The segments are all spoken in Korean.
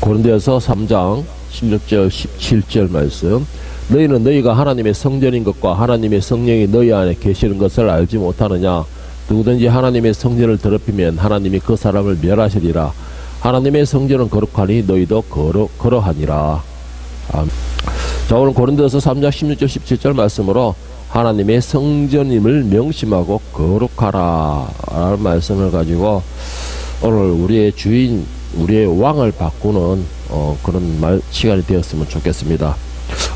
고린도서 3장 16절 17절 말씀. 너희는 너희가 하나님의 성전인 것과 하나님의 성령이 너희 안에 계시는 것을 알지 못하느냐. 누구든지 하나님의 성전을 더럽히면 하나님이 그 사람을 멸하시리라. 하나님의 성전은 거룩하니 너희도 거룩하니라. 자, 오늘 고린도서 3장 16절 17절 말씀으로 하나님의 성전임을 명심하고 거룩하라 라는 말씀을 가지고 오늘 우리의 주인, 우리의 왕을 바꾸는 그런 시간이 되었으면 좋겠습니다.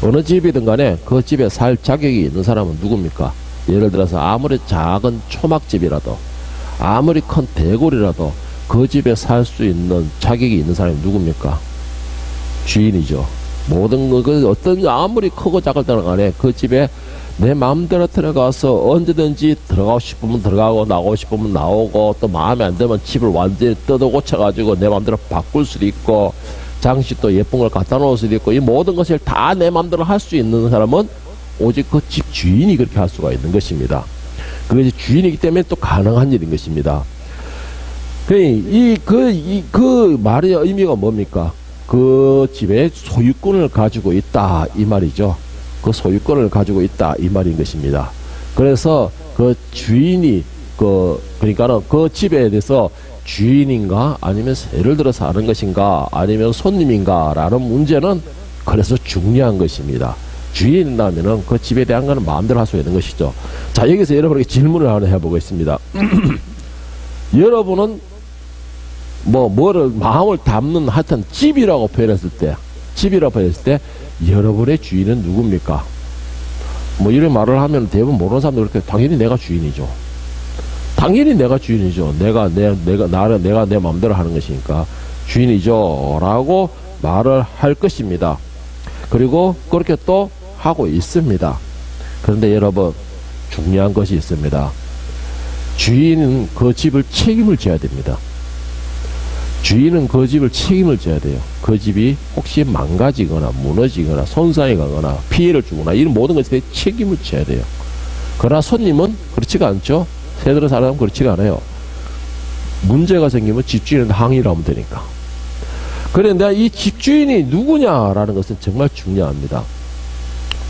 어느 집이든 간에 그 집에 살 자격이 있는 사람은 누굽니까? 예를 들어서 아무리 작은 초막집이라도, 아무리 큰 대궐이라도 그 집에 살 수 있는 자격이 있는 사람이 누굽니까? 주인이죠. 모든 어떤 아무리 크고 작을때는 간에 그 집에 내 마음대로 들어가서 언제든지 들어가고 싶으면 들어가고 나오고 싶으면 나오고, 또 마음에 안 들면 집을 완전히 뜯어 고쳐가지고 내 마음대로 바꿀 수도 있고, 장식도 예쁜 걸 갖다 놓을 수도 있고, 이 모든 것을 다 내 마음대로 할 수 있는 사람은 오직 그 집 주인이 그렇게 할 수가 있는 것입니다. 그것이 주인이기 때문에 또 가능한 일인 것입니다. 그 말의 의미가 뭡니까? 그 집의 소유권을 가지고 있다 이 말이죠. 그 소유권을 가지고 있다 이 말인 것입니다. 그래서 그 주인이 그러니까는 그 집에 대해서 주인인가 아니면 예를 들어서 사는 것인가 아니면 손님인가 라는 문제는 그래서 중요한 것입니다. 주인이라면은 그 집에 대한 거는 마음대로 할 수 있는 것이죠. 자, 여기서 여러분에게 질문을 하나 해보겠습니다. 여러분은 뭐를 마음을 담는 하여튼 집이라고 표현했을 때 여러분의 주인은 누굽니까? 뭐 이런 말을 하면 대부분 모르는 사람들 그렇게 당연히 내가 주인이죠. 당연히 내가 주인이죠. 내가 내 마음대로 하는 것이니까 주인이죠 라고 말을 할 것입니다. 그리고 그렇게 또 하고 있습니다. 그런데 여러분, 중요한 것이 있습니다. 주인은 그 집을 책임을 져야 됩니다. 주인은 그 집을 책임을 져야 돼요. 그 집이 혹시 망가지거나 무너지거나 손상이 가거나 피해를 주거나 이런 모든 것에 대해 책임을 져야 돼요. 그러나 손님은 그렇지가 않죠. 새들은 사람은 그렇지가 않아요. 문제가 생기면 집주인은 항의를 하면 되니까. 그런데 이 집주인이 누구냐라는 것은 정말 중요합니다.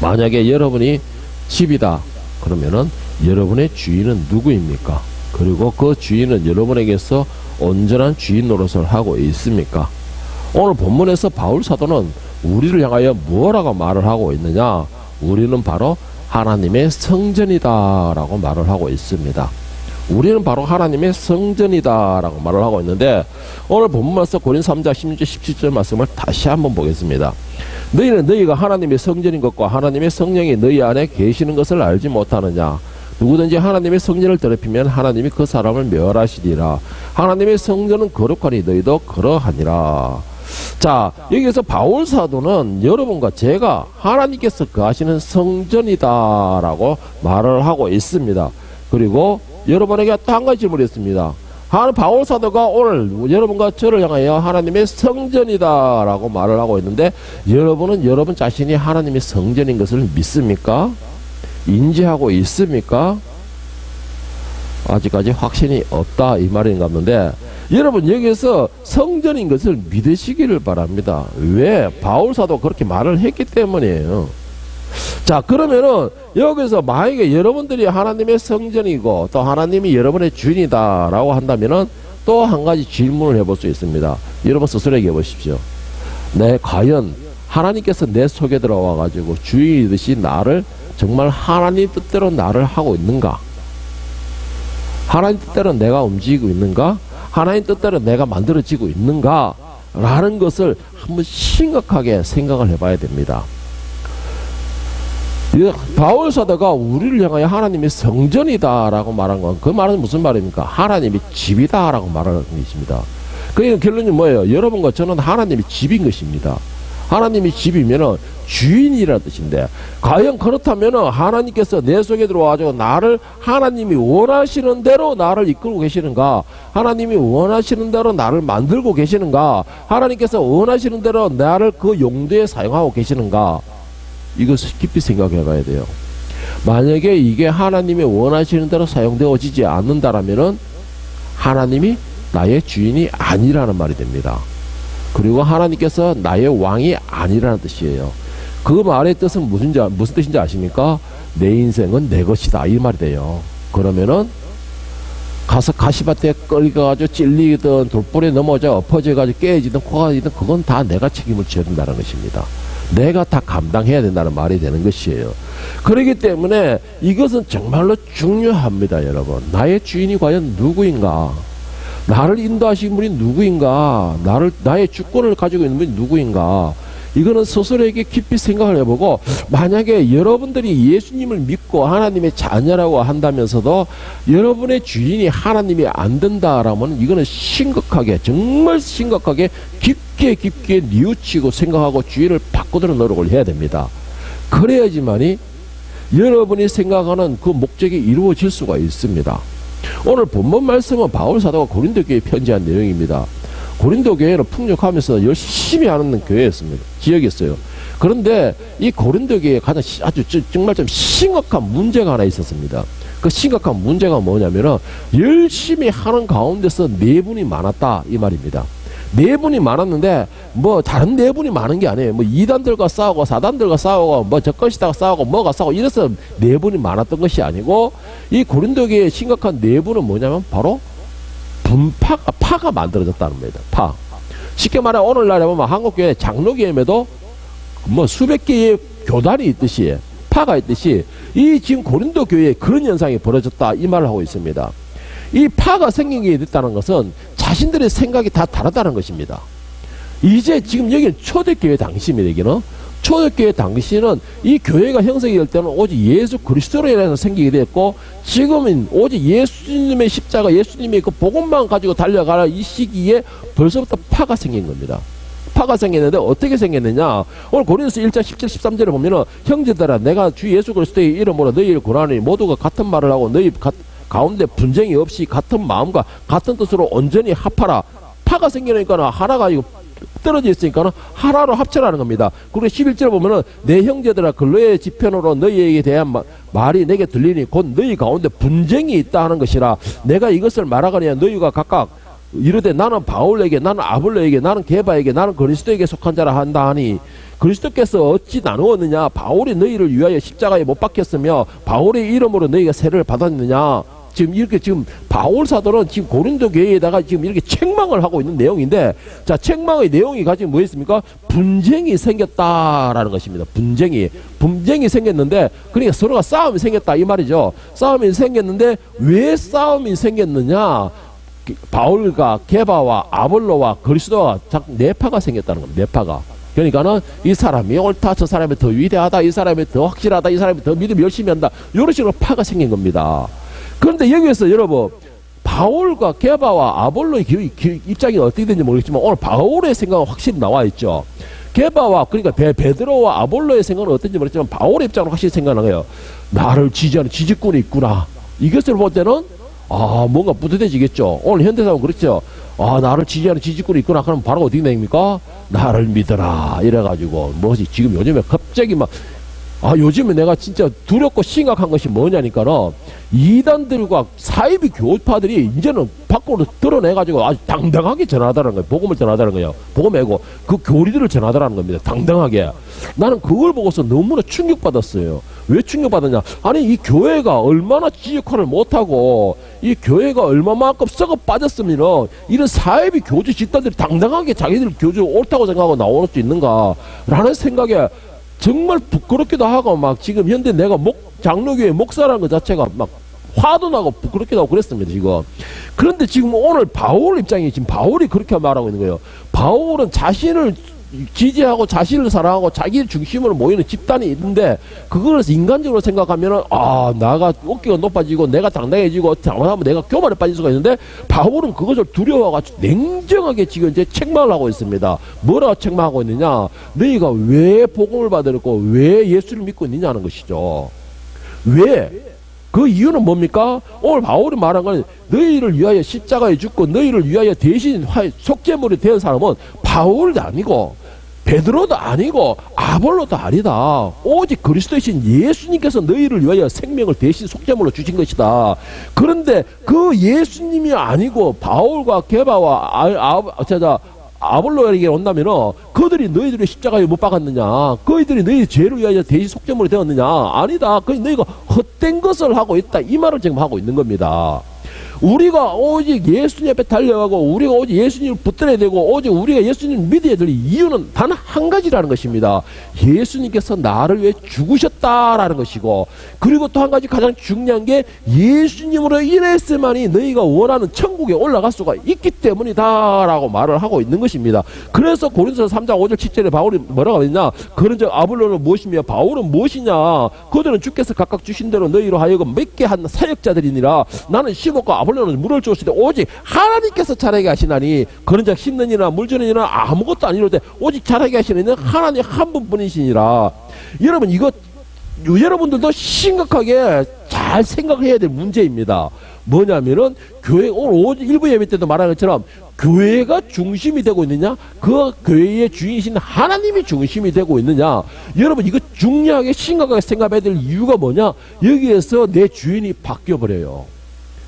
만약에 여러분이 집이다 그러면은 여러분의 주인은 누구입니까? 그리고 그 주인은 여러분에게서 온전한 주인 노릇을 하고 있습니까? 오늘 본문에서 바울 사도는 우리를 향하여 뭐라고 말을 하고 있느냐? 우리는 바로 하나님의 성전이다 라고 말을 하고 있습니다. 우리는 바로 하나님의 성전이다 라고 말을 하고 있는데, 오늘 본문에서 고린도서 3장 16절 17절 말씀을 다시 한번 보겠습니다. 너희는 너희가 하나님의 성전인 것과 하나님의 성령이 너희 안에 계시는 것을 알지 못하느냐. 누구든지 하나님의 성전을 더럽히면 하나님이 그 사람을 멸하시리라. 하나님의 성전은 거룩하니 너희도 거룩하니라. 자, 여기서 바울 사도는 여러분과 제가 하나님께서 거하시는 성전이다 라고 말을 하고 있습니다. 그리고 여러분에게 또 한 가지 질문을 했습니다. 바울 사도가 오늘 여러분과 저를 향하여 하나님의 성전이다 라고 말을 하고 있는데, 여러분은 여러분 자신이 하나님의 성전인 것을 믿습니까? 인지하고 있습니까? 아직까지 확신이 없다 이 말인 것 같는데, 여러분 여기서 성전인 것을 믿으시기를 바랍니다. 왜? 바울 사도 그렇게 말을 했기 때문이에요. 자, 그러면은 여기서 만약에 여러분들이 하나님의 성전이고 또 하나님이 여러분의 주인이다 라고 한다면은 또 한 가지 질문을 해볼 수 있습니다. 여러분 스스로에게 해보십시오. 과연 하나님께서 내 속에 들어와 가지고 주인이듯이 나를 정말 하나님 뜻대로 나를 하고 있는가? 하나님 뜻대로 내가 움직이고 있는가? 하나님 뜻대로 내가 만들어지고 있는가? 라는 것을 한번 심각하게 생각을 해봐야 됩니다. 바울 사도가 우리를 향하여 하나님의 성전이다 라고 말한 건, 그 말은 무슨 말입니까? 하나님의 집이다 라고 말하는 것입니다. 그 결론이 뭐예요? 여러분과 저는 하나님의 집인 것입니다. 하나님이 집이면은 주인이라는 뜻인데, 과연 그렇다면은 하나님께서 내 속에 들어와가지고 나를 하나님이 원하시는 대로 나를 이끌고 계시는가? 하나님이 원하시는 대로 나를 만들고 계시는가? 하나님께서 원하시는 대로 나를 그 용도에 사용하고 계시는가? 이것을 깊이 생각해 봐야 돼요. 만약에 이게 하나님이 원하시는 대로 사용되어지지 않는다라면은 하나님이 나의 주인이 아니라는 말이 됩니다. 그리고 하나님께서 나의 왕이 아니라는 뜻이에요. 그 말의 뜻은 무슨 뜻인지 아십니까? 내 인생은 내 것이다, 이 말이 돼요. 그러면은 가서 가시밭에 끌려가지고 찔리든 돌불에 넘어져 엎어져가지고 깨지든 코가 지든 그건 다 내가 책임을 져야 된다는 것입니다. 내가 다 감당해야 된다는 말이 되는 것이에요. 그렇기 때문에 이것은 정말로 중요합니다, 여러분. 나의 주인이 과연 누구인가? 나를 인도하신 분이 누구인가? 나의 주권을 가지고 있는 분이 누구인가? 이거는 스스로에게 깊이 생각을 해보고, 만약에 여러분들이 예수님을 믿고 하나님의 자녀라고 한다면서도 여러분의 주인이 하나님이 안 된다라면 이거는 심각하게, 정말 심각하게 깊게 뉘우치고 생각하고 주인을 바꾸도록 노력을 해야 됩니다. 그래야지만이 여러분이 생각하는 그 목적이 이루어질 수가 있습니다. 오늘 본문 말씀은 바울 사도가 고린도 교회에 편지한 내용입니다. 고린도 교회는 풍족하면서 열심히 하는 교회였습니다. 지역이었어요. 그런데 이 고린도 교회에 가장 아주 정말 좀 심각한 문제가 하나 있었습니다. 그 심각한 문제가 뭐냐면은 열심히 하는 가운데서 내분이 많았다, 이 말입니다. 내분이 많았는데 뭐 다른 내분이 많은 게 아니에요. 뭐 이단들과 싸우고 사단들과 싸우고 뭐 저것이다가 싸우고 뭐가 싸우고 이래서 내분이 많았던 것이 아니고, 이 고린도 교회의 심각한 내분은 뭐냐면 바로 파가 만들어졌다는 겁니다. 파. 쉽게 말해 오늘날에 보면 한국교회 장로교회에도 뭐 수백 개의 교단이 있듯이 파가 있듯이 이 지금 고린도 교회에 그런 현상이 벌어졌다, 이 말을 하고 있습니다. 이 파가 생기게 됐다는 것은 자신들의 생각이 다 다르다는 것입니다. 이제 지금 여기는 초대교회 당시입니다. 여기는 초대교회 당시는 이 교회가 형성이 될 때는 오직 예수 그리스도로 인해서 생기게 됐고, 지금은 오직 예수님의 십자가, 예수님의 그 복음만 가지고 달려가는 이 시기에 벌써부터 파가 생긴 겁니다. 파가 생겼는데 어떻게 생겼느냐? 오늘 고린도서 1장 17, 13절에 보면은, 형제들아 내가 주 예수 그리스도의 이름으로 너희를 권하니 모두가 같은 말을 하고 너희 가운데 분쟁이 없이 같은 마음과 같은 뜻으로 온전히 합하라. 파가 생기니까 하나가 이거 떨어져 있으니까 하나로 합쳐라는 겁니다. 그리고 11절에 보면은 내 형제들아 근로의 지편으로 너희에게 대한 말이 내게 들리니 곧 너희 가운데 분쟁이 있다 하는 것이라. 내가 이것을 말하거니와 너희가 각각 이르되 나는 바울에게, 나는 아볼로에게, 나는 게바에게, 나는 그리스도에게 속한 자라 한다 하니, 그리스도께서 어찌 나누었느냐? 바울이 너희를 위하여 십자가에 못 박혔으며 바울의 이름으로 너희가 세례를 받았느냐? 지금 이렇게 지금 바울 사도는 지금 고린도 교회에다가 지금 이렇게 책망을 하고 있는 내용인데, 자, 책망의 내용이 가지고 뭐였습니까? 분쟁이 생겼다라는 것입니다. 분쟁이 생겼는데, 그러니까 서로가 싸움이 생겼다, 이 말이죠. 싸움이 생겼는데 왜 싸움이 생겼느냐? 바울과 게바와 아볼로와 그리스도와 네 파가 생겼다는 겁니다. 네 파가. 그러니까는 이 사람이 옳다, 저 사람이 더 위대하다, 이 사람이 더 확실하다, 이 사람이 더 믿음 열심히 한다, 이런 식으로 파가 생긴 겁니다. 그런데 여기에서 여러분, 바울과 게바와 아볼로의 입장이 어떻게 되는지 모르겠지만 오늘 바울의 생각은 확실히 나와 있죠. 게바와, 그러니까 베드로와 아볼로의 생각은 어떤지 모르겠지만 바울의 입장은 확실히 생각나요. 나를 지지하는 지지꾼이 있구나. 이것을 볼 때는 뭔가 뿌듯해지겠죠. 오늘 현대사는 그렇죠. 나를 지지하는 지지꾼이 있구나. 그러면 바로 어떻게 됩니까? 나를 믿어라. 이래가지고 뭐지 지금 요즘에 갑자기 막 요즘에 내가 진짜 두렵고 심각한 것이 뭐냐니까는, 이단들과 사이비 교파들이 이제는 밖으로 드러내가지고 아주 당당하게 전하다는 거예요. 복음을 전하다는 거예요. 복음이고 그 교리들을 전하다는 겁니다. 당당하게. 나는 그걸 보고서 너무나 충격받았어요. 왜 충격받았냐? 아니, 이 교회가 얼마나 지역화를 못하고 이 교회가 얼마만큼 썩어 빠졌으면 이런 사이비 교주 집단들이 당당하게 자기들 교주 옳다고 생각하고 나올 수 있는가 라는 생각에 정말 부끄럽기도 하고, 막 지금 현대 내가 장로교회 목사라는 것 자체가 막 화도 나고 부끄럽기도 하고 그랬습니다, 지금. 그런데 지금 오늘 바울 입장이 지금 바울이 그렇게 말하고 있는 거예요. 바울은 자신을 지지하고 자신을 사랑하고 자기 중심으로 모이는 집단이 있는데, 그걸 인간적으로 생각하면은 나가 어깨가 높아지고 내가 당당해지고 잘못하면 내가 교만에 빠질 수가 있는데, 바울은 그것을 두려워가지고 냉정하게 지금 이제 책망을 하고 있습니다. 뭐라고 책망하고 있느냐? 너희가 왜 복음을 받았고 왜 예수를 믿고 있느냐는 것이죠. 왜? 그 이유는 뭡니까? 오늘 바울이 말한 건 너희를 위하여 십자가에 죽고 너희를 위하여 대신 속죄물이 된 사람은 바울도 아니고 베드로도 아니고 아볼로도 아니다. 오직 그리스도이신 예수님께서 너희를 위하여 생명을 대신 속죄물로 주신 것이다. 그런데 그 예수님이 아니고 바울과 게바와 아볼로에게 온다면은 그들이 너희들의 십자가에 못 박았느냐? 그들이 너희 죄를 위하여 대신 속죄물이 되었느냐? 아니다. 그 너희가 헛된 것을 하고 있다. 이 말을 지금 하고 있는 겁니다. 우리가 오직 예수님 앞에 달려가고 우리가 오직 예수님을 붙들어야 되고 오직 우리가 예수님을 믿어야 될 이유는 단 한 가지라는 것입니다. 예수님께서 나를 위해 죽으셨다라는 것이고, 그리고 또 한 가지 가장 중요한 게 예수님으로 인해서만이 너희가 원하는 천국에 올라갈 수가 있기 때문이다 라고 말을 하고 있는 것입니다. 그래서 고린도서 3장 5절 7절에 바울이 뭐라고 했냐? 그런즉 아볼로는 무엇이며 바울은 무엇이냐? 그들은 주께서 각각 주신 대로 너희로 하여금 맺게 한 사역자들이니라. 나는 심었고 아볼로는 물을 주었을 때 오직 하나님께서 자라게 하시나니, 그런즉 심는 이나 물 주는 이나 아무것도 아니로되 오직 자라게 하시는 이는 하나님 한 분뿐이시니라. 여러분, 이거 여러분들도 심각하게 잘 생각해야 될 문제입니다. 뭐냐면은 교회, 오늘 일부 예배 때도 말한 것처럼 교회가 중심이 되고 있느냐, 그 교회의 주인이신 하나님이 중심이 되고 있느냐. 여러분, 이거 중요하게 심각하게 생각해야 될 이유가 뭐냐? 여기에서 내 주인이 바뀌어버려요.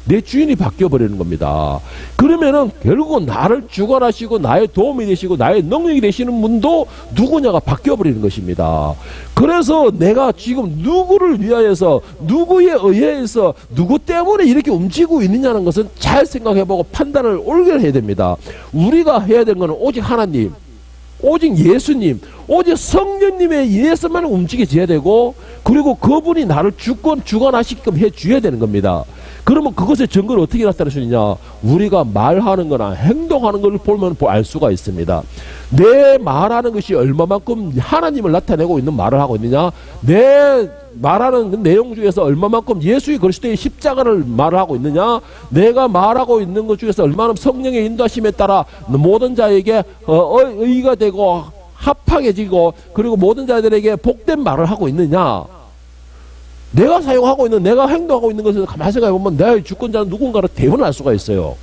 내 주인이 바뀌어버리는 겁니다. 그러면은 결국은 나를 주관하시고 나의 도움이 되시고 나의 능력이 되시는 분도 누구냐가 바뀌어버리는 것입니다. 그래서 내가 지금 누구를 위하여서, 누구에 의해서, 누구 때문에 이렇게 움직이고 있느냐는 것은 잘 생각해보고 판단을 옳게 해야 됩니다. 우리가 해야 되는 것은 오직 하나님, 오직 예수님, 오직 성령님에 의해서만 움직여져야 되고, 그리고 그분이 나를 주관하시게끔 해줘야 되는 겁니다. 그러면 그것의 증거를 어떻게 나타낼 수 있냐? 우리가 말하는 거나 행동하는 걸 보면 알 수가 있습니다. 내 말하는 것이 얼마만큼 하나님을 나타내고 있는 말을 하고 있느냐? 내 말하는 내용 중에서 얼마만큼 예수의 그리스도의 십자가를 말을 하고 있느냐? 내가 말하고 있는 것 중에서 얼마나 성령의 인도하심에 따라 모든 자에게 의의가 되고 합하게지고, 그리고 모든 자들에게 복된 말을 하고 있느냐? 내가 사용하고 있는, 내가 행동하고 있는 것을 가만히 생각해보면 내 주권자는 누군가를 대변을 할 수가 있어요.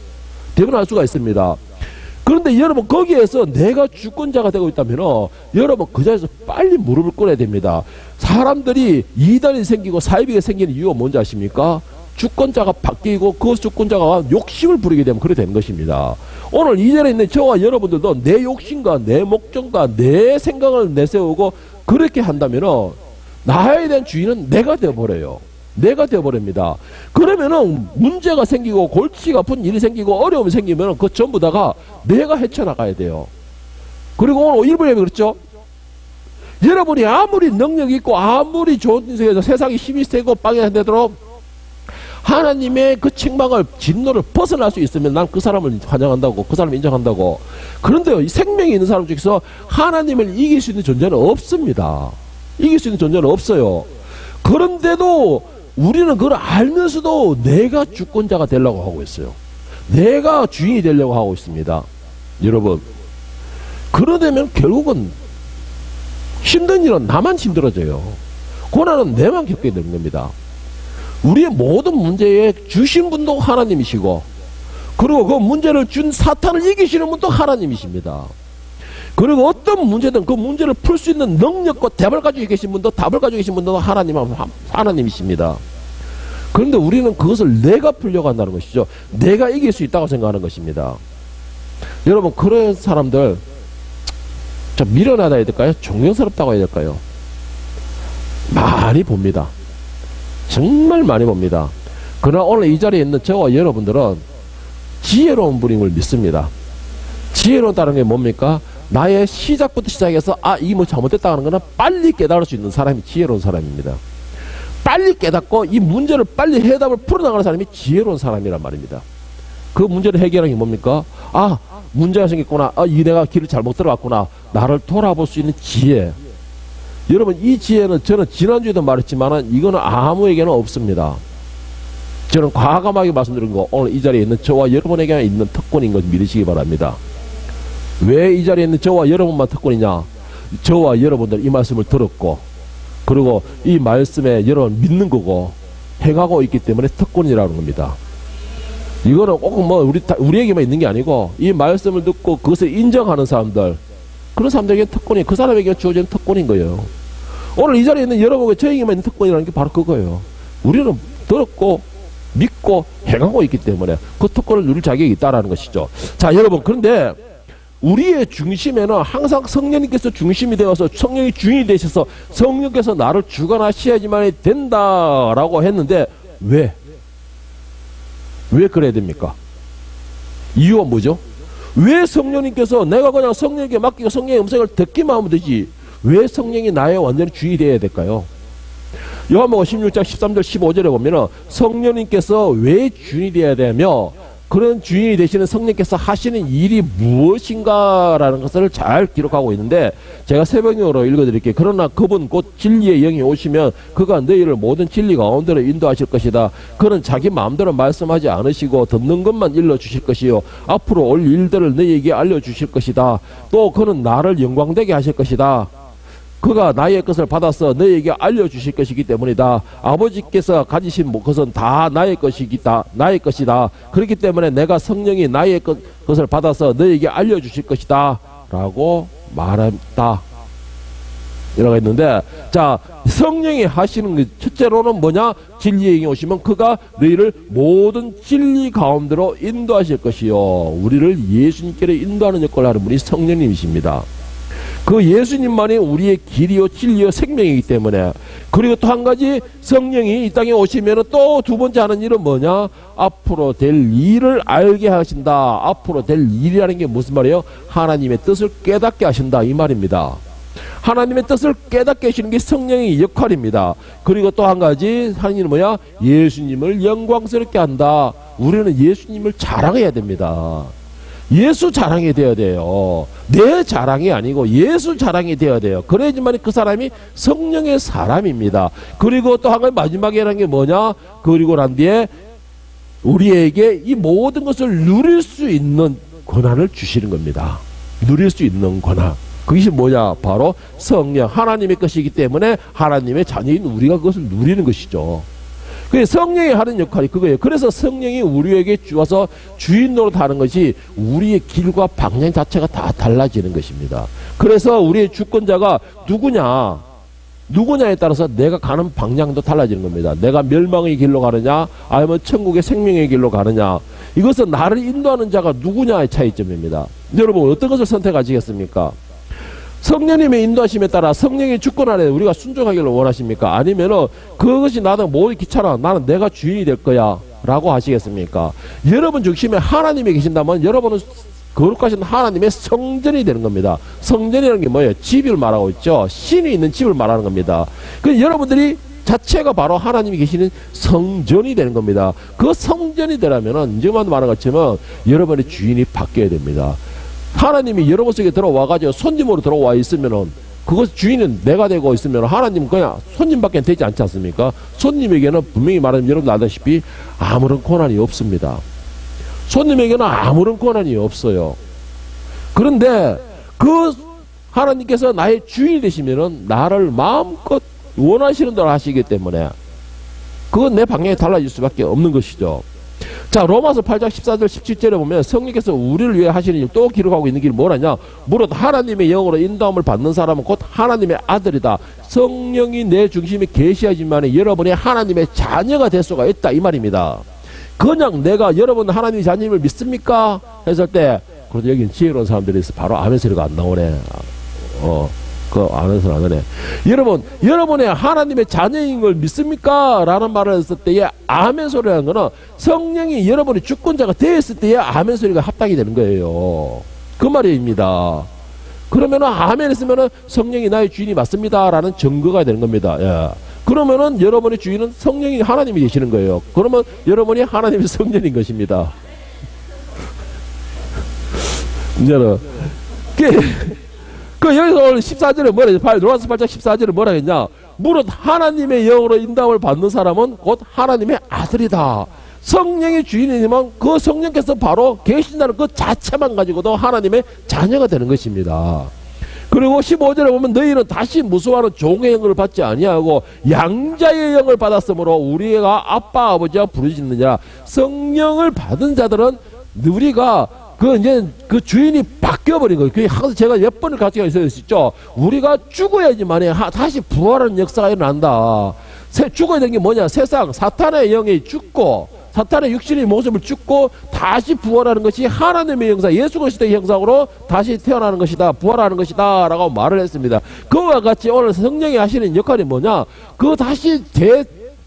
대변을 할 수가 있습니다. 그런데 여러분, 거기에서 내가 주권자가 되고 있다면 여러분 그 자리에서 빨리 무릎을 꿇어야 됩니다. 사람들이 이단이 생기고 사이비가 생기는 이유가 뭔지 아십니까? 주권자가 바뀌고 그 주권자가 욕심을 부리게 되면 그렇게 되는 것입니다. 오늘 이 자리에 있는 저와 여러분들도 내 욕심과 내 목적과 내 생각을 내세우고 그렇게 한다면 나에 대한 주인은 내가 되어버려요. 내가 되어버립니다. 그러면은 문제가 생기고 골치가 아픈 일이 생기고 어려움이 생기면 그 전부 다가 내가 헤쳐나가야 돼요. 그리고 오늘 일부 예배 그렇죠? 여러분이 아무리 능력이 있고 아무리 좋은 인생에서 세상이 힘이 세고 빵이 되도록 하나님의 그 책망을, 진노를 벗어날 수 있으면 난 그 사람을 환영한다고, 그 사람을 인정한다고. 그런데 이 생명이 있는 사람 중에서 하나님을 이길 수 있는 존재는 없습니다. 이길 수 있는 존재는 없어요. 그런데도 우리는 그걸 알면서도 내가 주권자가 되려고 하고 있어요. 내가 주인이 되려고 하고 있습니다. 여러분, 그러려면 결국은 힘든 일은 나만 힘들어져요. 고난은 내만 겪게 되는 겁니다. 우리의 모든 문제에 주신 분도 하나님이시고, 그리고 그 문제를 준 사탄을 이기시는 분도 하나님이십니다. 그리고 어떤 문제든 그 문제를 풀 수 있는 능력과 답을 가지고 계신 분도, 답을 가지고 계신 분도 하나님이십니다. 그런데 우리는 그것을 내가 풀려고 한다는 것이죠. 내가 이길 수 있다고 생각하는 것입니다. 여러분, 그런 사람들 좀 미련하다 해야 될까요? 존경스럽다고 해야 될까요? 많이 봅니다. 정말 많이 봅니다. 그러나 오늘 이 자리에 있는 저와 여러분들은 지혜로운 분임을 믿습니다. 지혜로웠다는 게 뭡니까? 나의 시작부터 시작해서 이게 뭐 잘못됐다 하는 거는 빨리 깨달을 수 있는 사람이 지혜로운 사람입니다. 빨리 깨닫고 이 문제를 빨리 해답을 풀어나가는 사람이 지혜로운 사람이란 말입니다. 그 문제를 해결하는 게 뭡니까? 문제가 생겼구나. 내가 길을 잘못 들어갔구나. 나를 돌아볼 수 있는 지혜. 여러분, 이 지혜는 저는 지난주에도 말했지만 이거는 아무에게는 없습니다. 저는 과감하게 말씀드린 거, 오늘 이 자리에 있는 저와 여러분에게 있는 특권인 것 믿으시기 바랍니다. 왜 이 자리에 있는 저와 여러분만 특권이냐? 저와 여러분들 이 말씀을 들었고, 그리고 이 말씀에 여러분 믿는 거고 행하고 있기 때문에 특권이라는 겁니다. 이거는 꼭 뭐 우리에게만 있는 게 아니고 이 말씀을 듣고 그것을 인정하는 사람들, 그런 사람들에게 특권이, 그 사람에게 주어진 특권인 거예요. 오늘 이 자리에 있는 여러분에게 저에게만 있는 특권이라는 게 바로 그거예요. 우리는 들었고 믿고 행하고 있기 때문에 그 특권을 누릴 자격이 있다라는 것이죠. 자, 여러분, 그런데 우리의 중심에는 항상 성령님께서 중심이 되어서 성령이 주인이 되셔서 성령께서 나를 주관하셔야지만 된다라고 했는데 왜 그래야 됩니까? 이유가 뭐죠? 왜 성령님께서 내가 그냥 성령에게 맡기고 성령의 음성을 듣기만 하면 되지 왜 성령이 나의 완전히 주인이 되어야 될까요? 요한복음 16장 13절 15절에 보면은 성령님께서 왜 주인이 되어야 되며 그런 주인이 되시는 성령께서 하시는 일이 무엇인가라는 것을 잘 기록하고 있는데 제가 새벽으로 읽어드릴게요. 그러나 그분 곧 진리의 영이 오시면 그가 너희를 모든 진리 가운데로 인도하실 것이다. 그는 자기 마음대로 말씀하지 않으시고 듣는 것만 일러주실 것이요 앞으로 올 일들을 너희에게 알려주실 것이다. 또 그는 나를 영광되게 하실 것이다. 그가 나의 것을 받아서 너희에게 알려주실 것이기 때문이다. 아버지께서 가지신 것은 다 나의 것이다. 그렇기 때문에 내가 성령이 나의 것을 받아서 너희에게 알려주실 것이다. 라고 말했다. 이라고 했는데, 자, 성령이 하시는 것, 첫째로는 뭐냐? 진리의 영이 오시면 그가 너희를 모든 진리 가운데로 인도하실 것이요. 우리를 예수님께로 인도하는 역할을 하는 분이 성령님이십니다. 그 예수님만이 우리의 길이요 진리요 생명이기 때문에 그리고 또 한 가지 성령이 이 땅에 오시면 또 두 번째 하는 일은 뭐냐? 앞으로 될 일을 알게 하신다. 앞으로 될 일이라는 게 무슨 말이에요? 하나님의 뜻을 깨닫게 하신다 이 말입니다. 하나님의 뜻을 깨닫게 하시는 게 성령의 역할입니다. 그리고 또 한 가지 하나님은 뭐야? 예수님을 영광스럽게 한다. 우리는 예수님을 자랑해야 됩니다. 예수 자랑이 되어야 돼요. 내 자랑이 아니고 예수 자랑이 되어야 돼요. 그래야지만 그 사람이 성령의 사람입니다. 그리고 또 한 가지 마지막에 하는 게 뭐냐? 그리고 난 뒤에 우리에게 이 모든 것을 누릴 수 있는 권한을 주시는 겁니다. 누릴 수 있는 권한. 그것이 뭐냐? 바로 성령, 하나님의 것이기 때문에 하나님의 자녀인 우리가 그것을 누리는 것이죠. 성령이 하는 역할이 그거예요. 그래서 성령이 우리에게 주어서 주인 노릇하는 것이 우리의 길과 방향 자체가 다 달라지는 것입니다. 그래서 우리의 주권자가 누구냐에 따라서 내가 가는 방향도 달라지는 겁니다. 내가 멸망의 길로 가느냐 아니면 천국의 생명의 길로 가느냐, 이것은 나를 인도하는 자가 누구냐의 차이점입니다. 여러분 어떤 것을 선택하시겠습니까? 성령님의 인도하심에 따라 성령의 주권 아래 우리가 순종하기를 원하십니까? 아니면은 그것이 나는 모두 귀찮아, 나는 내가 주인이 될 거야 라고 하시겠습니까? 여러분 중심에 하나님이 계신다면 여러분은 거룩하신 하나님의 성전이 되는 겁니다. 성전이라는 게 뭐예요? 집을 말하고 있죠. 신이 있는 집을 말하는 겁니다. 그 여러분들이 자체가 바로 하나님이 계시는 성전이 되는 겁니다. 그 성전이 되려면은 이제만 말한 것처럼 여러분의 주인이 바뀌어야 됩니다. 하나님이 여러분 속에 들어와가지고 손님으로 들어와 있으면은 그것 주인은 내가 되고 있으면 하나님은 그냥 손님밖에 되지 않지 않습니까? 손님에게는 분명히 말하면 여러분도 알다시피 아무런 권한이 없습니다. 손님에게는 아무런 권한이 없어요. 그런데 그 하나님께서 나의 주인이 되시면은 나를 마음껏 원하시는 대로 하시기 때문에 그건 내 방향이 달라질 수밖에 없는 것이죠. 자, 로마서 8장 14절 17절에 보면 성령께서 우리를 위해 하시는 일 또 기록하고 있는 길이 뭐라냐? 무릇 하나님의 영으로 인도함을 받는 사람은 곧 하나님의 아들이다. 성령이 내 중심에 계시하지만 여러분이 하나님의 자녀가 될 수가 있다 이 말입니다. 그냥 내가 여러분 하나님의 자녀임을 믿습니까? 했을 때 그래도 여기는 지혜로운 사람들이 있어 바로 아멘 소리가 안 나오네. 그 아멘 소리 안 나네. 여러분, 여러분의 하나님의 자녀인 걸 믿습니까? 라는 말을 했을 때에 아멘 소리라는 거는 성령이 여러분의 주권자가 되었을 때에 아멘 소리가 합당이 되는 거예요. 그 말입니다. 그러면은 아멘 했으면은 성령이 나의 주인이 맞습니다 라는 증거가 되는 겁니다. 예. 그러면은 여러분의 주인은 성령이 하나님이 되시는 거예요. 그러면 여러분이 하나님의 성전인 것입니다. 이제는 그 여기서 오늘 14절에 뭐라 했냐? 로마서 8장 14절에 뭐라 했냐? 무릇 하나님의 영으로 인도함을 받는 사람은 곧 하나님의 아들이다. 성령의 주인이지만 그 성령께서 바로 계신다는 그 자체만 가지고도 하나님의 자녀가 되는 것입니다. 그리고 15절에 보면 너희는 다시 무수하는 종의 영을 받지 아니하고 양자의 영을 받았으므로 우리가 아빠 아버지와 부르짖느냐. 성령을 받은 자들은 우리가 이제 그 주인이 바뀌어버린 거예요. 그게 항상 제가 몇 번을 가지고 있었죠. 우리가 죽어야지만 다시 부활하는 역사가 일어난다. 죽어야 되는 게 뭐냐? 세상, 사탄의 영이 죽고 사탄의 육신의 모습을 죽고 다시 부활하는 것이 하나님의 형상, 예수 그리스도의 형상으로 다시 태어나는 것이다, 부활하는 것이다 라고 말을 했습니다. 그와 같이 오늘 성령이 하시는 역할이 뭐냐, 그 다시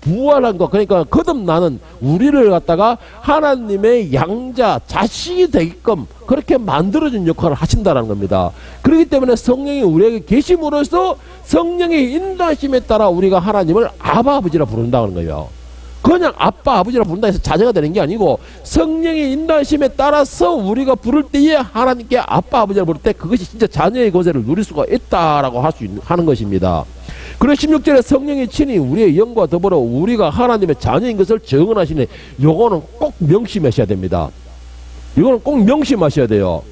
부활한 것, 그러니까 거듭나는 우리를 갖다가 하나님의 양자, 자식이 되게끔 그렇게 만들어준 역할을 하신다는 겁니다. 그렇기 때문에 성령이 우리에게 계심으로써 성령의 인도하심에 따라 우리가 하나님을 아바 아버지라 부른다는 거예요. 그냥 아빠 아버지라 부른다 해서 자제가 되는 게 아니고, 성령의 인도하심에 따라서 우리가 부를 때에 하나님께 아빠 아버지라 부를 때 그것이 진짜 자녀의 권세를 누릴 수가 있다라고 하는 것입니다. 그리고 16절에 성령이 친히 우리의 영과 더불어 우리가 하나님의 자녀인 것을 증언하시니, 요거는 꼭 명심하셔야 됩니다. 이거는 꼭 명심하셔야 돼요.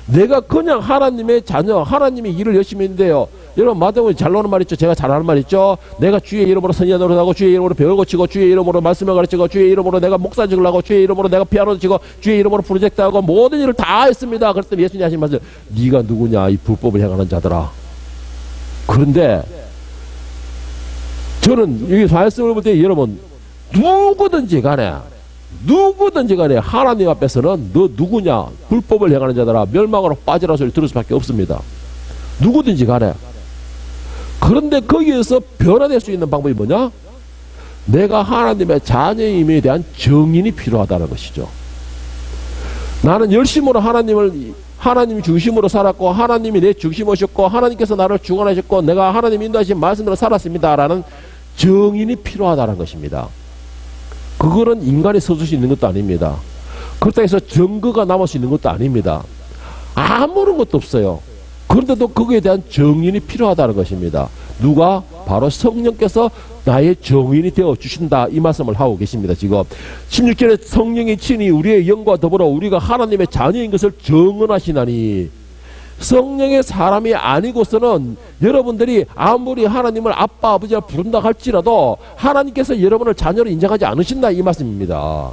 내가 그냥 하나님의 자녀, 하나님의 일을 열심히 했는데요. 여러분, 마태복음에 잘 나오는 말 있죠? 제가 잘 아는 말 있죠? 내가 주의 이름으로 선지자 노릇하고, 주의 이름으로 벽을 고치고, 주의 이름으로 말씀을 가르치고, 주의 이름으로 내가 목사 직을하고, 주의 이름으로 내가 피아노 치고, 주의 이름으로 프로젝트하고, 모든 일을 다 했습니다. 그랬더니 예수님이 하신 말씀, 네가 누구냐, 이 불법을 행하는 자들아. 그런데 저는 여기 말씀을 볼 때 여러분, 누구든지 간에 하나님 앞에서는 너 누구냐, 불법을 행하는 자들아, 멸망으로 빠지라 소리 들을 수밖에 없습니다. 누구든지 간에. 그런데 거기에서 변화될 수 있는 방법이 뭐냐? 내가 하나님의 자녀임에 대한 정인이 필요하다는 것이죠. 나는 열심으로 하나님 중심으로 살았고, 하나님이 내 중심이셨고, 하나님께서 나를 주관하셨고, 내가 하나님 인도하신 말씀대로 살았습니다 라는 정인이 필요하다는 것입니다. 그거는 인간이 서줄 수 있는 것도 아닙니다. 그렇다고 해서 증거가 남을 수 있는 것도 아닙니다. 아무런 것도 없어요. 그런데도 그거에 대한 정인이 필요하다는 것입니다. 누가? 바로 성령께서 나의 정인이 되어 주신다, 이 말씀을 하고 계십니다. 지금 16절에 성령이 친히 우리의 영과 더불어 우리가 하나님의 자녀인 것을 증언하시나니, 성령의 사람이 아니고서는 여러분들이 아무리 하나님을 아빠 아버지라 부른다 할지라도 하나님께서 여러분을 자녀로 인정하지 않으신다, 이 말씀입니다.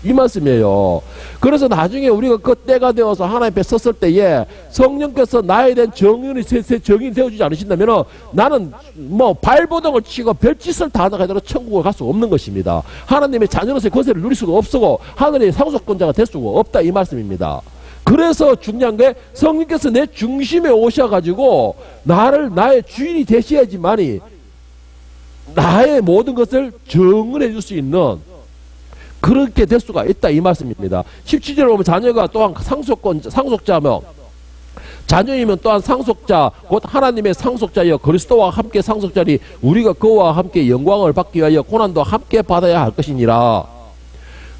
이 말씀이에요. 그래서 나중에 우리가 그 때가 되어서 하나님 앞에 섰을 때에 성령께서 나에 대한 정인이 되어주지 않으신다면 나는 뭐 발버둥을 치고 별짓을 다 나가더라도 천국을 갈 수가 없는 것입니다. 하나님의 자녀로서의 권세를 누릴 수가 없고 하늘의 상속권자가 될 수가 없다, 이 말씀입니다. 그래서 중요한 게, 성령께서 내 중심에 오셔가지고 나의 주인이 되셔야지만이 나의 모든 것을 정언해 줄 수 있는, 그렇게 될 수가 있다, 이 말씀입니다. 17절에 보면 자녀가 또한 상속자며, 자녀이면 또한 상속자, 곧 하나님의 상속자여 그리스도와 함께 상속자니 우리가 그와 함께 영광을 받기 위하여 고난도 함께 받아야 할 것이니라.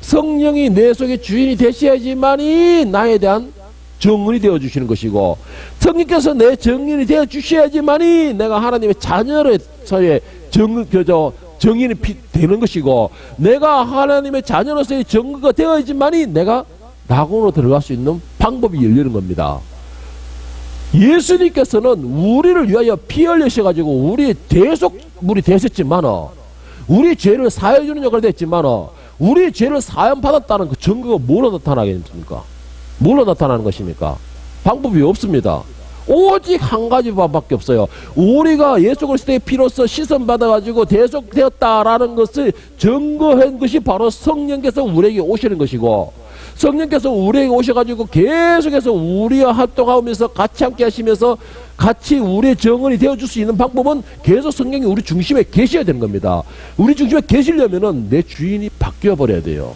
성령이 내 속에 주인이 되셔야지만이 나에 대한 정인이 되어주시는 것이고, 성령께서 내 정인이 되어주셔야지만이 내가 하나님의 자녀로서의 정인이 되는 것이고, 내가 하나님의 자녀로서의 정의가 되어야지만이 내가 낙원으로 들어갈 수 있는 방법이 열리는 겁니다. 예수님께서는 우리를 위하여 피 흘리셔가지고 우리의 대속물이 되셨지만, 우리 죄를 사해주는 역할을 했지만, 우리 죄를 사함받았다는 그 증거가 뭐로 나타나겠습니까? 뭐로 나타나는 것입니까? 방법이 없습니다. 오직 한 가지 방법밖에 없어요. 우리가 예수 그리스도의 피로서 씻음 받아가지고 대속되었다라는 것을 증거한 것이 바로 성령께서 우리에게 오시는 것이고, 성령께서 우리에게 오셔가지고 계속해서 우리와 활동하면서 같이 함께 하시면서 같이 우리의 정언이 되어줄 수 있는 방법은 계속 성령이 우리 중심에 계셔야 되는 겁니다. 우리 중심에 계시려면은 내 주인이 바뀌어 버려야 돼요.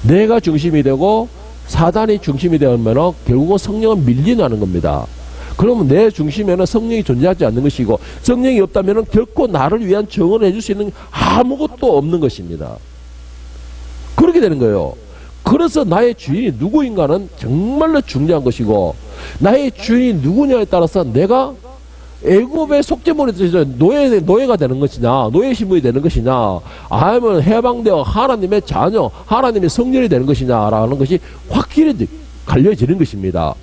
내가 중심이 되고 사단이 중심이 되면 결국은 성령은 밀려나는 겁니다. 그러면 내 중심에는 성령이 존재하지 않는 것이고, 성령이 없다면 결코 나를 위한 정언을 해줄 수 있는 아무것도 없는 것입니다. 그렇게 되는 거예요. 그래서 나의 주인이 누구인가는 정말로 중요한 것이고, 나의 주인이 누구냐에 따라서 내가 애굽의 속죄물이 노예가 되는 것이냐, 노예 신분이 되는 것이냐, 아니면 해방되어 하나님의 자녀, 하나님의 성전이 되는 것이냐라는 것이 확실히 갈려지는 것입니다.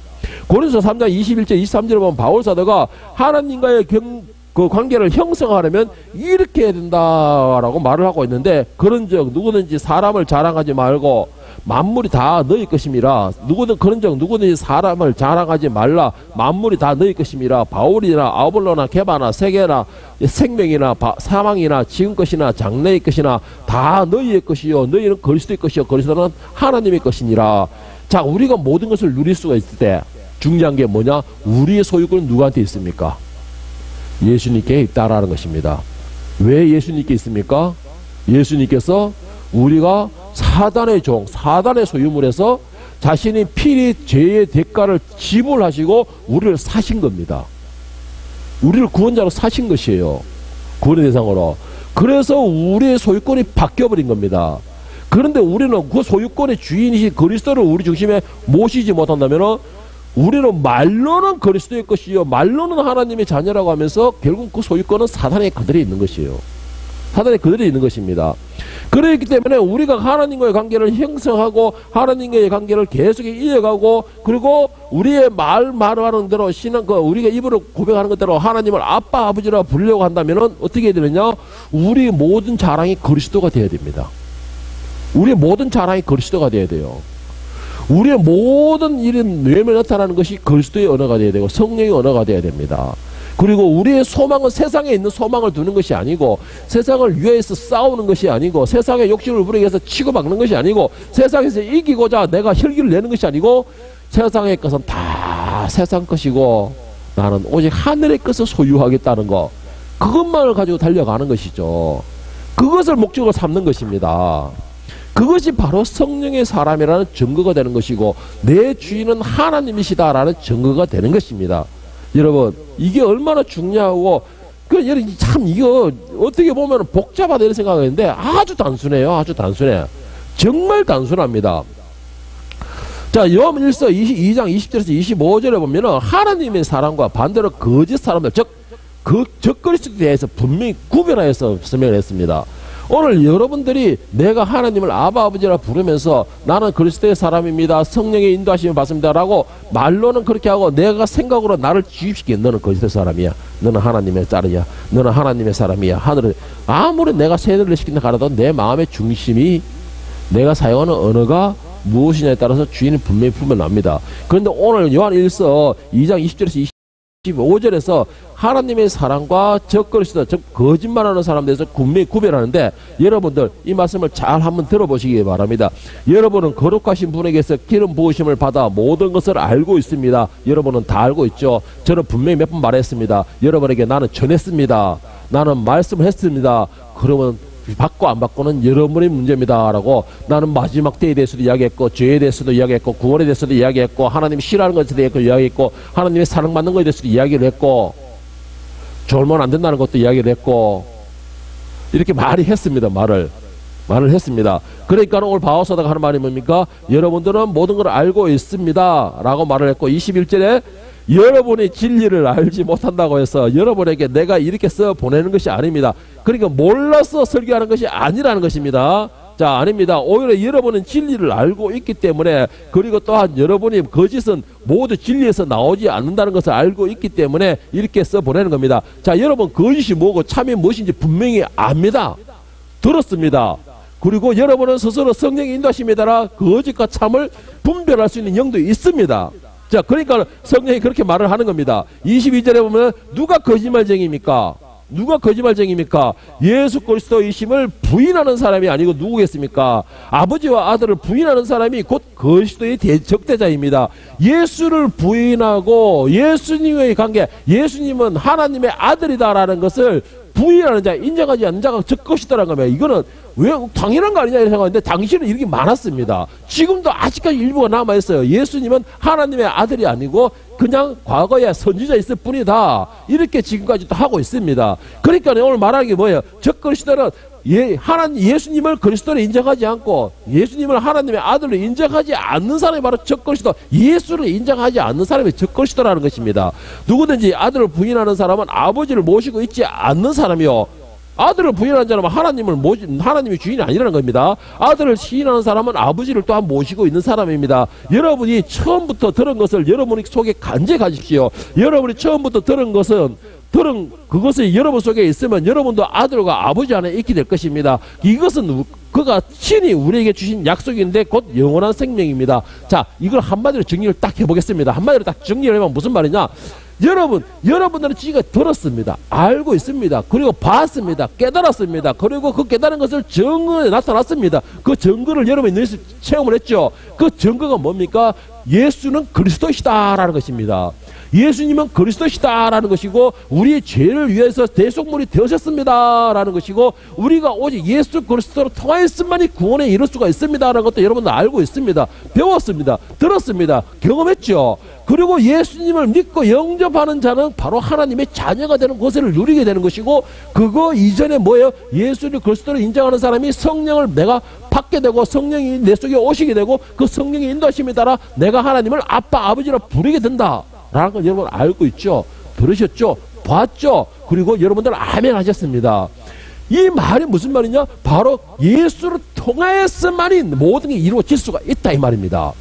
고린도서 3장 21절 23절에 보면 바울 사도가 하나님과의 그 관계를 형성하려면 이렇게 해야 된다라고 말을 하고 있는데, 그런즉 누구든지 사람을 자랑하지 말고 만물이 다 너희 것임이라. 그런즉 누구든지 사람을 자랑하지 말라. 만물이 다 너희 것임이라. 바울이나 아볼로나 게바나 세계나 생명이나 사망이나 지금 것이나 장래의 것이나 다 너희의 것이요 너희는 그리스도의 것이요 그리스도는 하나님의 것이니라. 자, 우리가 모든 것을 누릴 수가 있을 때 중요한 게 뭐냐? 우리의 소유권은 누구한테 있습니까? 예수님께 있다라는 것입니다. 왜 예수님께 있습니까? 예수님께서 우리가 사단의 종, 사단의 소유물에서 자신이 필히 죄의 대가를 지불하시고 우리를 사신 겁니다. 우리를 구원자로 사신 것이에요. 구원의 대상으로. 그래서 우리의 소유권이 바뀌어버린 겁니다. 그런데 우리는 그 소유권의 주인이신 그리스도를 우리 중심에 모시지 못한다면 우리는 말로는 그리스도의 것이요 말로는 하나님의 자녀라고 하면서 결국 그 소유권은 사단의 그들에 있는 것이에요. 사단의 그들에 있는 것입니다. 그렇기 때문에 우리가 하나님과의 관계를 형성하고 하나님과의 관계를 계속 이어가고, 그리고 우리의 말하는 대로 우리가 입으로 고백하는 것대로 하나님을 아빠 아버지라 부르려고 한다면 어떻게 해야 되느냐? 우리 모든 자랑이 그리스도가 되어야 됩니다. 우리의 모든 자랑이 그리스도가 되어야 돼요. 우리의 모든 일은 뇌면에 나타나는 것이 그리스도의 언어가 되어야 되고 성령의 언어가 되어야 됩니다. 그리고 우리의 소망은 세상에 있는 소망을 두는 것이 아니고, 세상을 위해서 싸우는 것이 아니고, 세상의 욕심을 부리기 위해서 치고박는 것이 아니고, 세상에서 이기고자 내가 혈기를 내는 것이 아니고, 세상의 것은 다 세상 것이고 나는 오직 하늘의 것을 소유하겠다는 거, 그것만을 가지고 달려가는 것이죠. 그것을 목적으로 삼는 것입니다. 그것이 바로 성령의 사람이라는 증거가 되는 것이고, 내 주인은 하나님이시다라는 증거가 되는 것입니다. 여러분, 이게 얼마나 중요하고, 참 이거 어떻게 보면 복잡하다 이런 생각하는데 아주 단순해요. 아주 단순해. 정말 단순합니다. 자, 요한 1서 2장 20절에서 25절에 보면은 하나님의 사람과 반대로 거짓 사람들, 즉 그리스도에 대해서 분명히 구별하여서 설명을 했습니다. 오늘 여러분들이 내가 하나님을 아바 아버지라 부르면서 나는 그리스도의 사람입니다, 성령의 인도하심을 받습니다 라고 말로는 그렇게 하고, 내가 생각으로 나를 주입시키게 너는 그리스도의 사람이야, 너는 하나님의 딸이야, 너는 하나님의 사람이야. 하늘은 아무리 내가 세뇌를 시킨다 하더라도 내 마음의 중심이, 내가 사용하는 언어가 무엇이냐에 따라서 주인이 분명히 분별납니다. 그런데 오늘 요한 1서 2장 20절에서 25절에서 하나님의 사람과 적그리스도, 즉 거짓말하는 사람에 대해서 분명히 구별하는데, 여러분들 이 말씀을 잘 한번 들어보시기 바랍니다. 여러분은 거룩하신 분에게서 기름 부으심을 받아 모든 것을 알고 있습니다. 여러분은 다 알고 있죠. 저는 분명히 몇 번 말했습니다. 여러분에게 나는 전했습니다, 나는 말씀을 했습니다. 그러면 받고 안 받고는 여러분의 문제입니다 라고, 나는 마지막 때에 대해서도 이야기했고, 죄에 대해서도 이야기했고, 구원에 대해서도 이야기했고, 하나님이 싫어하는 것에 대해서 이야기했고, 하나님의 사랑받는 것에 대해서도 이야기를 했고, 졸면 안 된다는 것도 이야기를 했고, 이렇게 말을 했습니다. 말을 했습니다. 그러니까 오늘 바오사다가 하는 말이 뭡니까? 여러분들은 모든 걸 알고 있습니다 라고 말을 했고, 21절에 여러분이 진리를 알지 못한다고 해서 여러분에게 내가 이렇게 써 보내는 것이 아닙니다. 그러니까 몰라서 설교하는 것이 아니라는 것입니다. 자, 아닙니다. 오히려 여러분은 진리를 알고 있기 때문에, 그리고 또한 여러분이 거짓은 모두 진리에서 나오지 않는다는 것을 알고 있기 때문에 이렇게 써 보내는 겁니다. 자, 여러분 거짓이 뭐고 참이 무엇인지 분명히 압니다. 들었습니다. 그리고 여러분은 스스로 성령의 인도하심에 따라 거짓과 참을 분별할 수 있는 영도 있습니다. 자, 그러니까 성령이 그렇게 말을 하는 겁니다. 22절에 보면 누가 거짓말쟁이입니까? 누가 거짓말쟁이입니까? 예수 그리스도이심을 부인하는 사람이 아니고 누구겠습니까? 아버지와 아들을 부인하는 사람이 곧 그리스도의 적대자입니다. 예수를 부인하고 예수님의 관계, 예수님은 하나님의 아들이다라는 것을 부인하는 자, 인정하지 않는 자가 적것이다라는 겁니다. 이거는 왜 당연한 거 아니냐 이렇게 생각하는데, 당시는 이렇게 많았습니다. 지금도 아직까지 일부가 남아있어요. 예수님은 하나님의 아들이 아니고 그냥 과거에 선지자 있을 뿐이다, 이렇게 지금까지도 하고 있습니다. 그러니까 오늘 말하는 게 뭐예요? 적그리스도는 예수님을 그리스도로 인정하지 않고 예수님을 하나님의 아들로 인정하지 않는 사람이 바로 적그리스도, 예수를 인정하지 않는 사람이 적그리스도라는 것입니다. 누구든지 아들을 부인하는 사람은 아버지를 모시고 있지 않는 사람이요, 아들을 부인하는 사람은 하나님이 주인이 아니라는 겁니다. 아들을 시인하는 사람은 아버지를 또한 모시고 있는 사람입니다. 여러분이 처음부터 들은 것을 여러분이 속에 간직하십시오. 여러분이 처음부터 들은 것은 들은 그것이 여러분 속에 있으면 여러분도 아들과 아버지 안에 있게 될 것입니다. 이것은 그가 친히 우리에게 주신 약속인데 곧 영원한 생명입니다. 자, 이걸 한마디로 정리를 딱 해보겠습니다. 한마디로 딱 정리를 해보면 무슨 말이냐? 여러분들은 지금 들었습니다. 알고 있습니다. 그리고 봤습니다. 깨달았습니다. 그리고 그 깨달은 것을 증거에 나타났습니다. 그 증거를 여러분이 늘 체험을 했죠. 그 증거가 뭡니까? 예수는 그리스도시다라는 것입니다. 예수님은 그리스도시다라는 것이고 우리의 죄를 위해서 대속물이 되어졌습니다라는 것이고 우리가 오직 예수 그리스도로 통하였음만이 구원에 이를 수가 있습니다라는 것도 여러분들 알고 있습니다. 배웠습니다. 들었습니다. 경험했죠. 그리고 예수님을 믿고 영접하는 자는 바로 하나님의 자녀가 되는 것을 누리게 되는 것이고 그거 이전에 뭐예요? 예수를 그리스도로 인정하는 사람이 성령을 내가 받게 되고 성령이 내 속에 오시게 되고 그 성령의 인도하심에 따라 내가 하나님을 아빠 아버지로 부르게 된다 라는 걸 여러분 알고 있죠. 들으셨죠. 봤죠. 그리고 여러분들 아멘 하셨습니다. 이 말이 무슨 말이냐? 바로 예수를 통하여서만이 모든 게 이루어질 수가 있다 이 말입니다.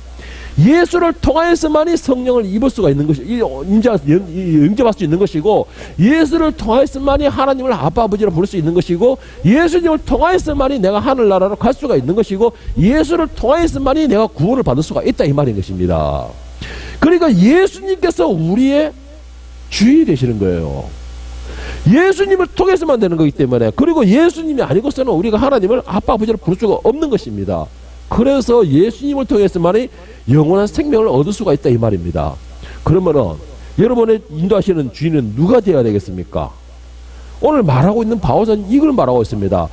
예수를 통하여서만이 성령을 입을 수가 있는 것이 영접할 수 있는 것이고 예수를 통하여서만이 하나님을 아빠 아버지로 부를 수 있는 것이고 예수님을 통하여서만이 내가 하늘나라로 갈 수가 있는 것이고 예수를 통하여서만이 내가 구원을 받을 수가 있다 이 말인 것입니다. 그러니까 예수님께서 우리의 주인이 되시는 거예요. 예수님을 통해서만 되는 거기 때문에 그리고 예수님이 아니고서는 우리가 하나님을 아빠 아버지로 부를 수가 없는 것입니다. 그래서 예수님을 통해서만이 영원한 생명을 얻을 수가 있다 이 말입니다. 그러면은 여러분의 인도하시는 주인은 누가 되어야 되겠습니까? 오늘 말하고 있는 바울은 이걸 말하고 있습니다.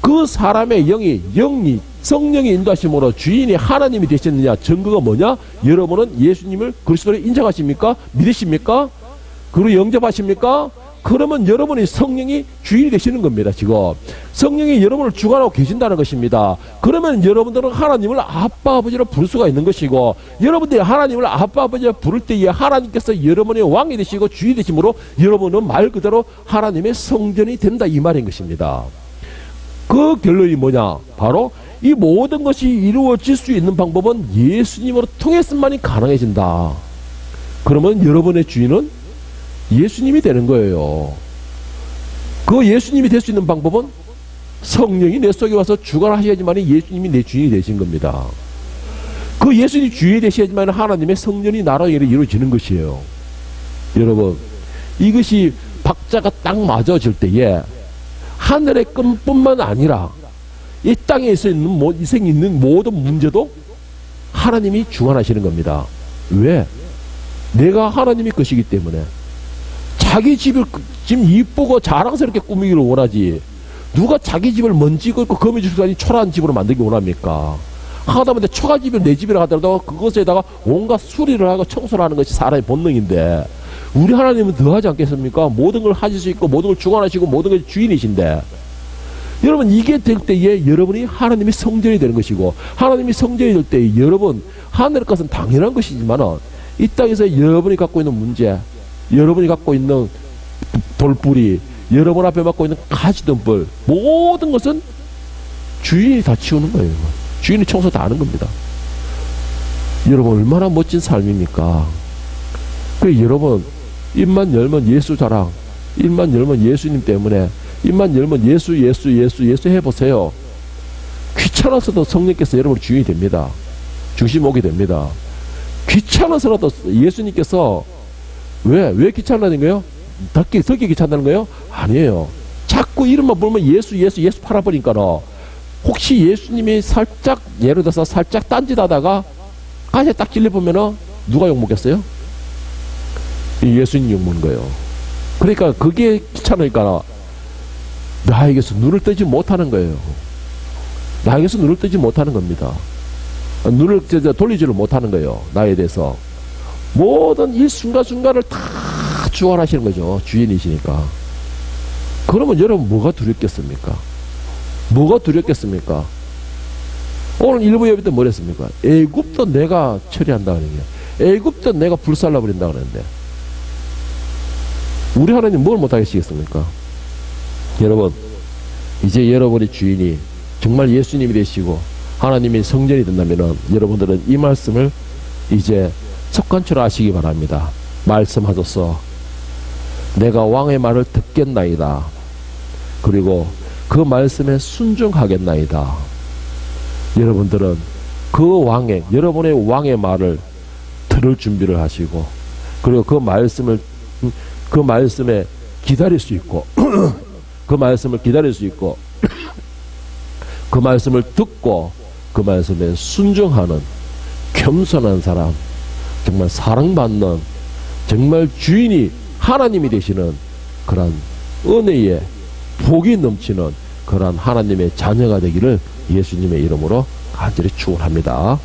그 사람의 영이 성령의 인도하심으로 주인이 하나님이 되셨느냐 증거가 뭐냐? 여러분은 예수님을 그리스도로 인정하십니까? 믿으십니까? 그리고 영접하십니까? 그러면 여러분이 성령이 주인이 되시는 겁니다. 지금 성령이 여러분을 주관하고 계신다는 것입니다. 그러면 여러분들은 하나님을 아빠 아버지로 부를 수가 있는 것이고 여러분들이 하나님을 아빠 아버지로 부를 때에 하나님께서 여러분의 왕이 되시고 주인이 되심으로 여러분은 말 그대로 하나님의 성전이 된다 이 말인 것입니다. 그 결론이 뭐냐? 바로 이 모든 것이 이루어질 수 있는 방법은 예수님으로 통해서만이 가능해진다. 그러면 여러분의 주인은 예수님이 되는 거예요. 그 예수님이 될 수 있는 방법은 성령이 내 속에 와서 주관하셔야지만 예수님이 내 주인이 되신 겁니다. 그 예수님이 주인이 되셔야지만 하나님의 성전이 나라에 이루어지는 것이에요. 여러분 이것이 박자가 딱 맞아질 때에 하늘의 끈뿐만 아니라 이 땅에 있는 모든 문제도 하나님이 주관하시는 겁니다. 왜? 내가 하나님의 것이기 때문에. 자기 집을 지금 이쁘고 자랑스럽게 꾸미기를 원하지 누가 자기 집을 먼지 걷고 거미줄 아닌 초라한 집으로 만들기 원합니까? 하다못해 초가집이 내 집이라 하더라도 그것에다가 온갖 수리를 하고 청소를 하는 것이 사람의 본능인데 우리 하나님은 더 하지 않겠습니까? 모든 걸 하실 수 있고 모든 걸 주관하시고 모든 걸 주인이신데 여러분 이게 될 때에 여러분이 하나님의 성전이 되는 것이고 하나님이 성전이 될 때에 여러분 하늘의 것은 당연한 것이지만 이 땅에서 여러분이 갖고 있는 문제 여러분이 갖고 있는 돌뿌리 여러분 앞에 맡고 있는 가시덤불 모든 것은 주인이 다 치우는 거예요. 주인이 청소 다 하는 겁니다. 여러분 얼마나 멋진 삶입니까? 그래 여러분 입만 열면 예수 자랑 입만 열면 예수님 때문에 입만 열면 예수 해보세요. 귀찮아서도 성령께서 여러분 주인이 됩니다. 중심 오게 됩니다. 귀찮아서라도 예수님께서 왜 귀찮다는 거예요? 덕기 귀찮다는 거예요? 아니에요. 자꾸 이름만 부르면 예수 팔아버리니까 혹시 예수님이 살짝 예를 들어서 살짝 딴짓하다가 가시에 딱 찔려보면 누가 욕먹겠어요? 예수님 욕먹는 거예요. 그러니까 그게 귀찮으니까 나에게서 눈을 뜨지 못하는 거예요. 나에게서 눈을 뜨지 못하는 겁니다. 눈을 돌리지를 못하는 거예요. 나에 대해서. 모든 이 순간순간을 다 주관하시는 거죠. 주인이시니까. 그러면 여러분 뭐가 두렵겠습니까? 뭐가 두렵겠습니까? 오늘 일부 예배 때 뭘 했습니까? 애굽도 내가 처리한다 그러는 게 애굽도 내가 불살라 버린다 그러는데 우리 하나님 뭘 못하겠습니까? 여러분 이제 여러분의 주인이 정말 예수님이 되시고 하나님의 성전이 된다면 여러분들은 이 말씀을 이제 습관처럼 하시기 바랍니다. 말씀하소서 내가 왕의 말을 듣겠나이다. 그리고 그 말씀에 순종하겠나이다. 여러분들은 그 왕의, 여러분의 왕의 말을 들을 준비를 하시고, 그리고 그 말씀에 기다릴 수 있고, 그 말씀을 기다릴 수 있고, 그 말씀을 듣고 그 말씀에 순종하는 겸손한 사람, 정말 사랑받는, 정말 주인이 하나님이 되시는 그런 은혜의 복이 넘치는 그런 하나님의 자녀가 되기를 예수님의 이름으로 간절히 축원합니다.